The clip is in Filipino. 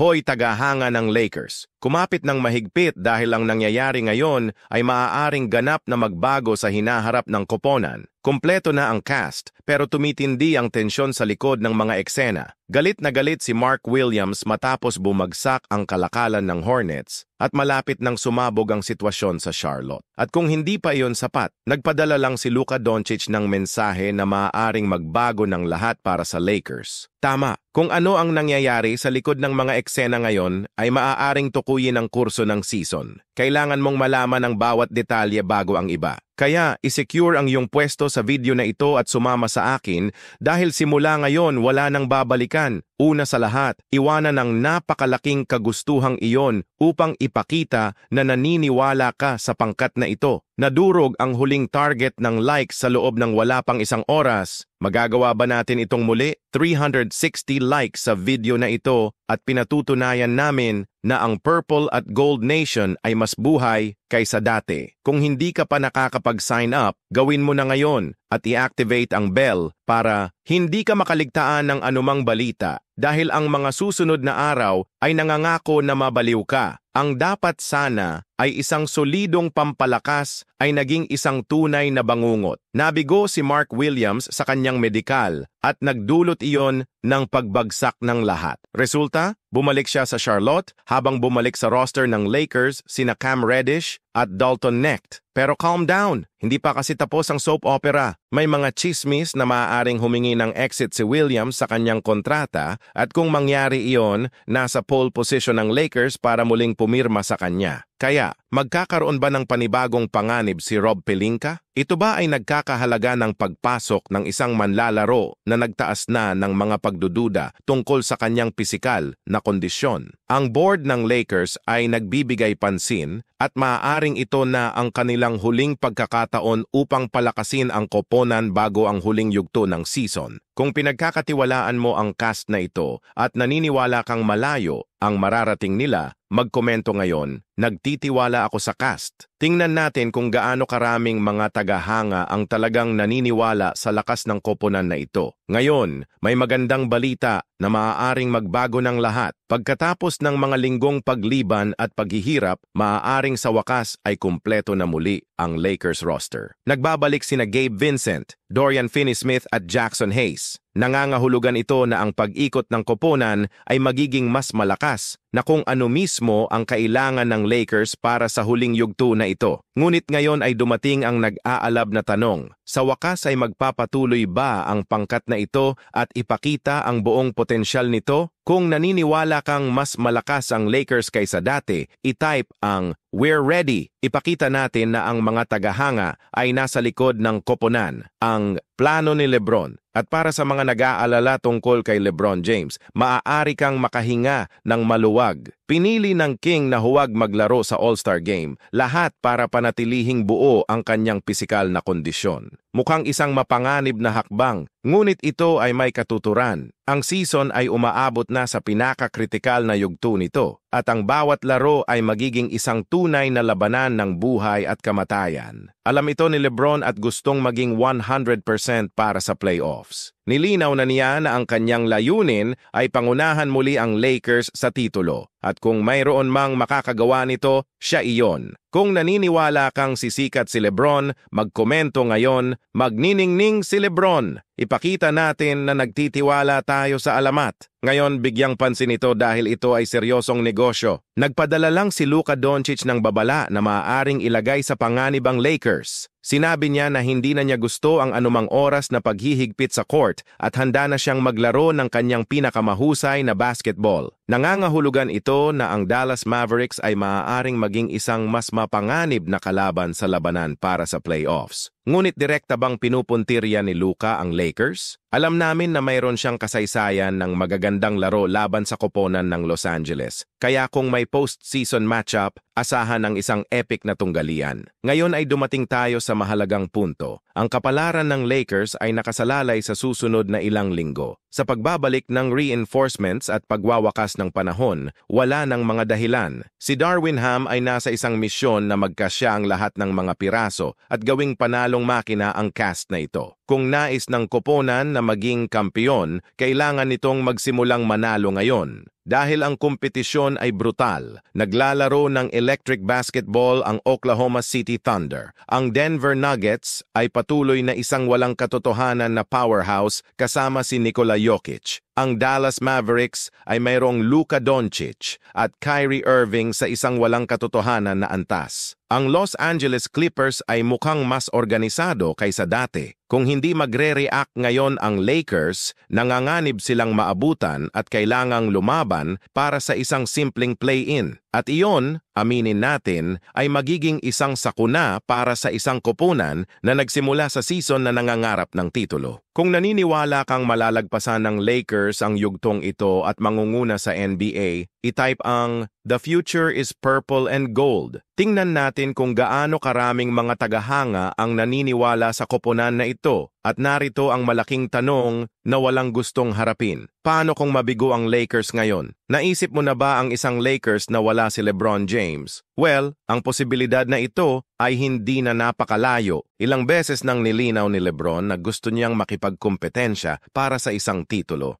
Hoy tagahanga ng Lakers, kumapit ng mahigpit dahil ang nangyayari ngayon ay maaaring ganap na magbago sa hinaharap ng koponan. Kompleto na ang cast pero tumitindi ang tensyon sa likod ng mga eksena. Galit na galit si Mark Williams matapos bumagsak ang kalakalan ng Hornets at malapit nang sumabog ang sitwasyon sa Charlotte. At kung hindi pa iyon sapat, nagpadala lang si Luka Doncic ng mensahe na maaaring magbago ng lahat para sa Lakers. Tama, kung ano ang nangyayari sa likod ng mga eksena ngayon ay maaaring tukuyin ang kurso ng season. Kailangan mong malaman ang bawat detalye bago ang iba. Kaya, isecure ang iyong pwesto sa video na ito at sumama sa akin dahil simula ngayon wala nang babalikan. Una sa lahat, iwanan ang napakalaking kagustuhang iyon upang ipakita na naniniwala ka sa pangkat na ito. Nadurog ang huling target ng likes sa loob ng wala pang isang oras. Magagawa ba natin itong muli? 360 likes sa video na ito at pinatutunayan namin na ang Purple at Gold Nation ay mas buhay kaysa dati. Kung hindi ka pa nakakapag-sign up, gawin mo na ngayon at i-activate ang bell para hindi ka makaligtaan ng anumang balita dahil ang mga susunod na araw ay nangangako na mabaliw ka. Ang dapat sana ay isang solidong pampalakas ay naging isang tunay na bangungot. Nabigo si Mark Williams sa kanyang medikal at nagdulot iyon ng pagbagsak ng lahat. Resulta, bumalik siya sa Charlotte habang bumalik sa roster ng Lakers sina Cam Reddish at Dalton Knecht. Pero calm down, hindi pa kasi tapos ang soap opera. May mga chismis na maaaring humingi ng exit si Williams sa kanyang kontrata at kung mangyari iyon, nasa pole position ng Lakers para muling pumirma sa kanya. Kaya, magkakaroon ba ng panibagong panganib si Rob Pelinka? Ito ba ay nagkakahalaga ng pagpasok ng isang manlalaro na nagtaas na ng mga pagdududa tungkol sa kanyang pisikal na kondisyon? Ang board ng Lakers ay nagbibigay pansin at maaaring ito na ang kanilang huling pagkakataon upang palakasin ang koponan bago ang huling yugto ng season. Kung pinagkakatiwalaan mo ang cast na ito at naniniwala kang malayo ang mararating nila, magkomento ngayon. Nagtitiwala ako sa cast. Tingnan natin kung gaano karaming mga tagahanga ang talagang naniniwala sa lakas ng koponan na ito. Ngayon, may magandang balita na maaaring magbago ng lahat. Pagkatapos ng mga linggong pagliban at paghihirap, maaaring sa wakas ay kumpleto na muli ang Lakers roster. Nagbabalik sina Gabe Vincent, Dorian Finney-Smith at Jackson Hayes. Nangangahulugan ito na ang pag-ikot ng koponan ay magiging mas malakas na kung ano mismo ang kailangan ng Lakers para sa huling yugto na ito. Ngunit ngayon ay dumating ang nag-aalab na tanong. Sa wakas ay magpapatuloy ba ang pangkat na ito at ipakita ang buong potensyal nito? Kung naniniwala kang mas malakas ang Lakers kaysa dati, i-type ang "We're ready." Ipakita natin na ang mga tagahanga ay nasa likod ng koponan, ang plano ni LeBron. At para sa mga nag-aalala tungkol kay LeBron James, maaari kang makahinga ng maluwag. Pinili ng King na huwag maglaro sa All-Star Game, lahat para panatilihing buo ang kanyang pisikal na kondisyon. Mukhang isang mapanganib na hakbang, ngunit ito ay may katuturan. Ang season ay umaabot na sa pinakakritikal na yugto nito, at ang bawat laro ay magiging isang tunay na labanan ng buhay at kamatayan. Alam ito ni LeBron at gustong maging 100% para sa playoffs. Nilinaw na niya na ang kanyang layunin ay pangunahan muli ang Lakers sa titulo. At kung mayroon mang makakagawa nito, siya iyon. Kung naniniwala kang sisikat si LeBron, magkomento ngayon, magniningning si LeBron. Ipakita natin na nagtitiwala tayo sa alamat. Ngayon, bigyang pansin ito dahil ito ay seryosong negosyo. Nagpadala lang si Luka Doncic ng babala na maaaring ilagay sa panganib ang Lakers. Sinabi niya na hindi na niya gusto ang anumang oras na paghihigpit sa court at handa na siyang maglaro ng kanyang pinakamahusay na basketball. Nangangahulugan ito na ang Dallas Mavericks ay maaaring maging isang mas mapanganib na kalaban sa labanan para sa playoffs. Ngunit direkta bang pinupuntirya ni Luka ang Lakers? Alam namin na mayroon siyang kasaysayan ng magagandang laro laban sa koponan ng Los Angeles. Kaya kung may post-season matchup, asahan ang isang epic na tunggalian. Ngayon ay dumating tayo sa mahalagang punto. Ang kapalaran ng Lakers ay nakasalalay sa susunod na ilang linggo. Sa pagbabalik ng reinforcements at pagwawakas ng panahon, wala ng mga dahilan. Si Darwin Ham ay nasa isang misyon na magkasya ang lahat ng mga piraso at gawing panalong makina ang cast na ito. Kung nais ng koponan na maging kampiyon, kailangan nitong magsimulang manalo ngayon. dahil ang kompetisyon ay brutal. Naglalaro ng electric basketball ang Oklahoma City Thunder. Ang Denver Nuggets ay patuloy na isang walang katotohanan na powerhouse kasama si Nikola Jokic. Ang Dallas Mavericks ay mayroong Luka Doncic at Kyrie Irving sa isang walang katotohanan na antas. Ang Los Angeles Clippers ay mukhang mas organisado kaysa dati. Kung hindi magre-react ngayon ang Lakers, nanganganib silang maabutan at kailangang lumaban para sa isang simpleng play-in. At iyon, aminin natin, ay magiging isang sakuna para sa isang koponan na nagsimula sa season na nangangarap ng titulo. Kung naniniwala kang malalagpasan ng Lakers ang yugtong ito at mangunguna sa NBA, i-type ang "The future is purple and gold." Tingnan natin kung gaano karaming mga tagahanga ang naniniwala sa koponan na ito. At narito ang malaking tanong na walang gustong harapin. Paano kung mabigo ang Lakers ngayon? Naisip mo na ba ang isang Lakers na wala si LeBron James? Well, ang posibilidad na ito ay hindi na napakalayo. Ilang beses nang nilinaw ni LeBron na gusto niyang makipagkompetensya para sa isang titulo.